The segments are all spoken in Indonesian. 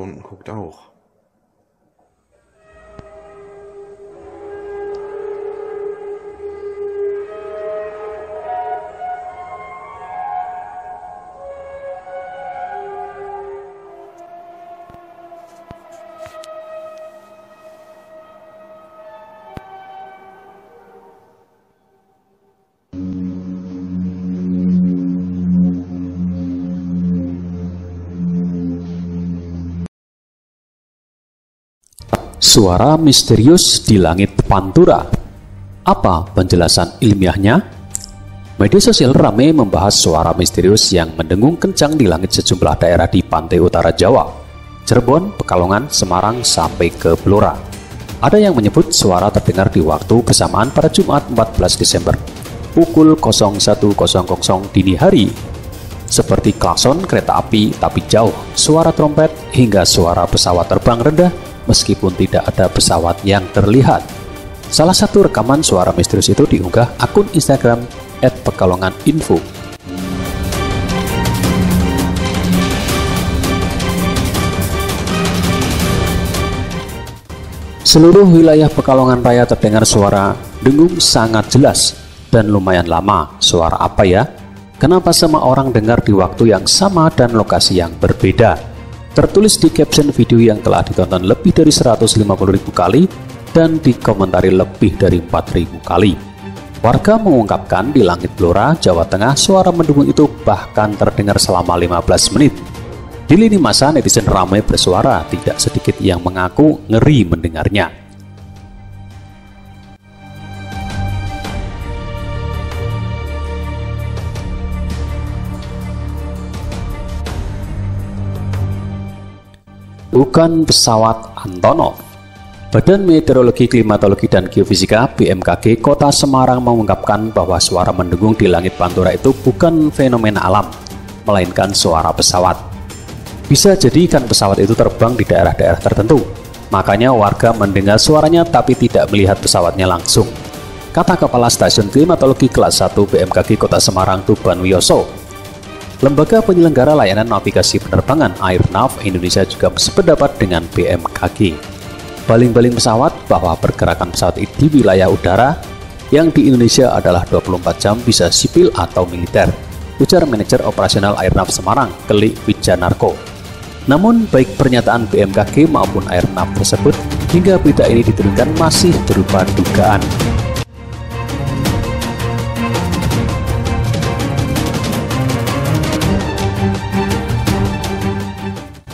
unten guckt auch. Suara misterius di langit Pantura. Apa penjelasan ilmiahnya? Media sosial ramai membahas suara misterius yang mendengung kencang di langit sejumlah daerah di pantai utara Jawa, Cirebon, Pekalongan, Semarang, sampai ke Blora. Ada yang menyebut suara terdengar di waktu bersamaan pada Jumat 14 Desember pukul 01.00 dini hari, seperti klakson kereta api tapi jauh, suara trompet, hingga suara pesawat terbang rendah meskipun tidak ada pesawat yang terlihat. Salah satu rekaman suara misterius itu diunggah akun Instagram @pekalonganinfo. Seluruh wilayah Pekalongan Raya terdengar suara dengung sangat jelas dan lumayan lama. Suara apa ya? Kenapa semua orang dengar di waktu yang sama dan lokasi yang berbeda? Tertulis di caption video yang telah ditonton lebih dari 150.000 kali dan dikomentari lebih dari 4.000 kali. Warga mengungkapkan di langit Blora, Jawa Tengah, suara mendengung itu bahkan terdengar selama 15 menit. Di lini masa, netizen ramai bersuara, tidak sedikit yang mengaku ngeri mendengarnya. Bukan pesawat Antonov. Badan Meteorologi, Klimatologi, dan Geofisika BMKG Kota Semarang mengungkapkan bahwa suara mendengung di langit Pantura itu bukan fenomena alam, melainkan suara pesawat. Bisa jadi kan pesawat itu terbang di daerah-daerah tertentu, makanya warga mendengar suaranya tapi tidak melihat pesawatnya langsung, kata Kepala Stasiun Klimatologi Kelas 1 BMKG Kota Semarang Tuban Wiyoso. Lembaga penyelenggara layanan navigasi penerbangan Airnav Indonesia juga sependapat dengan BMKG. Baling-baling pesawat bahwa pergerakan pesawat di wilayah udara yang di Indonesia adalah 24 jam, bisa sipil atau militer, ujar manajer operasional Airnav Semarang, Kelik Wijanarko. Namun baik pernyataan BMKG maupun Airnav tersebut hingga berita ini diturunkan masih berupa dugaan.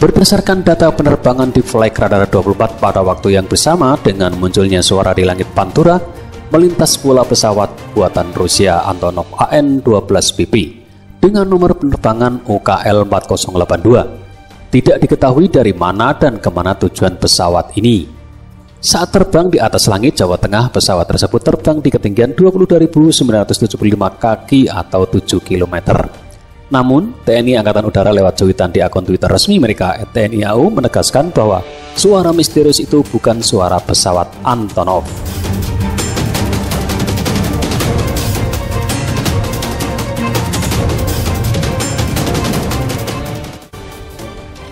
Berdasarkan data penerbangan di Flight Radar 24 pada waktu yang bersama dengan munculnya suara di langit Pantura, melintas pula pesawat buatan Rusia Antonov AN-12BP dengan nomor penerbangan UKL 4082. Tidak diketahui dari mana dan kemana tujuan pesawat ini. Saat terbang di atas langit Jawa Tengah, pesawat tersebut terbang di ketinggian 22.975 kaki atau 7 km. Namun, TNI Angkatan Udara lewat cuitan di akun Twitter resmi mereka @TNI AU menegaskan bahwa suara misterius itu bukan suara pesawat Antonov.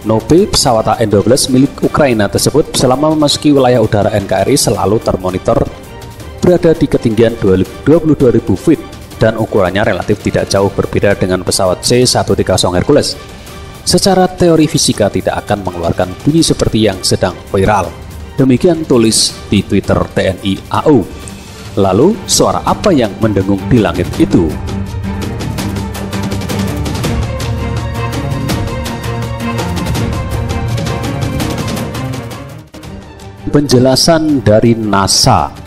Nope, pesawat AN-12 milik Ukraina tersebut selama memasuki wilayah udara NKRI selalu termonitor berada di ketinggian 22.000 feet. Dan ukurannya relatif tidak jauh berbeda dengan pesawat C-130 Hercules. Secara teori fisika tidak akan mengeluarkan bunyi seperti yang sedang viral. Demikian tulis di Twitter TNI AU. Lalu, suara apa yang mendengung di langit itu? Penjelasan dari NASA.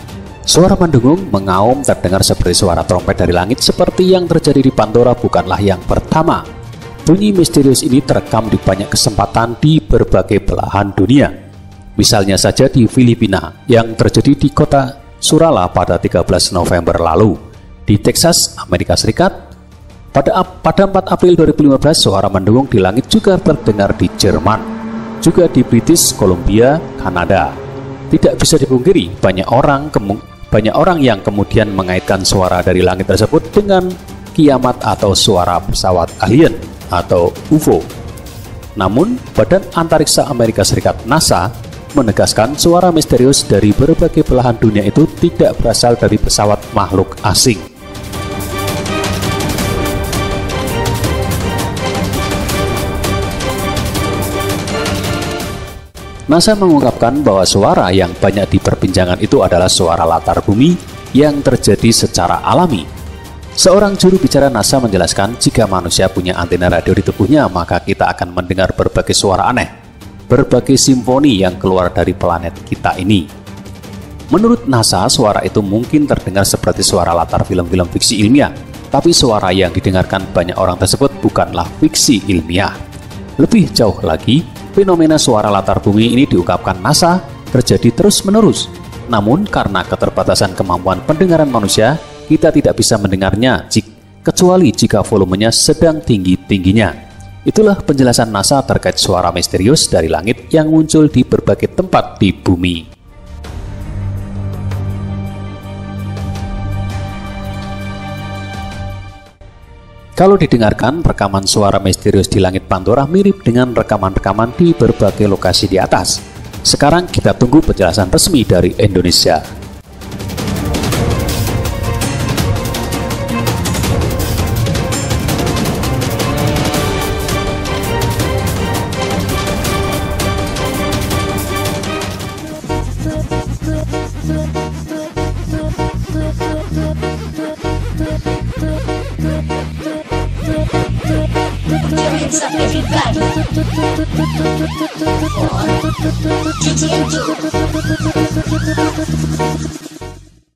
Suara mendengung mengaum terdengar seperti suara trompet dari langit seperti yang terjadi di Pantura bukanlah yang pertama. Bunyi misterius ini terekam di banyak kesempatan di berbagai belahan dunia. Misalnya saja di Filipina yang terjadi di kota Surala pada 13 November lalu. Di Texas, Amerika Serikat, pada 4 April 2015 suara mendengung di langit juga terdengar di Jerman. Juga di British Columbia, Kanada. Tidak bisa dipungkiri, banyak orang yang kemudian mengaitkan suara dari langit tersebut dengan kiamat atau suara pesawat alien atau UFO. Namun, Badan Antariksa Amerika Serikat NASA menegaskan suara misterius dari berbagai belahan dunia itu tidak berasal dari pesawat makhluk asing. NASA mengungkapkan bahwa suara yang banyak diperbincangkan itu adalah suara latar bumi yang terjadi secara alami. Seorang juru bicara NASA menjelaskan, jika manusia punya antena radio di tubuhnya, maka kita akan mendengar berbagai suara aneh, berbagai simfoni yang keluar dari planet kita ini. Menurut NASA, suara itu mungkin terdengar seperti suara latar film-film fiksi ilmiah, tapi suara yang didengarkan banyak orang tersebut bukanlah fiksi ilmiah. Lebih jauh lagi, fenomena suara latar bumi ini diungkapkan NASA terjadi terus-menerus. Namun karena keterbatasan kemampuan pendengaran manusia, kita tidak bisa mendengarnya kecuali jika volumenya sedang tinggi-tingginya. Itulah penjelasan NASA terkait suara misterius dari langit yang muncul di berbagai tempat di bumi. Kalau didengarkan, rekaman suara misterius di langit Pandora mirip dengan rekaman-rekaman di berbagai lokasi di atas. Sekarang kita tunggu penjelasan resmi dari Indonesia. Everybody,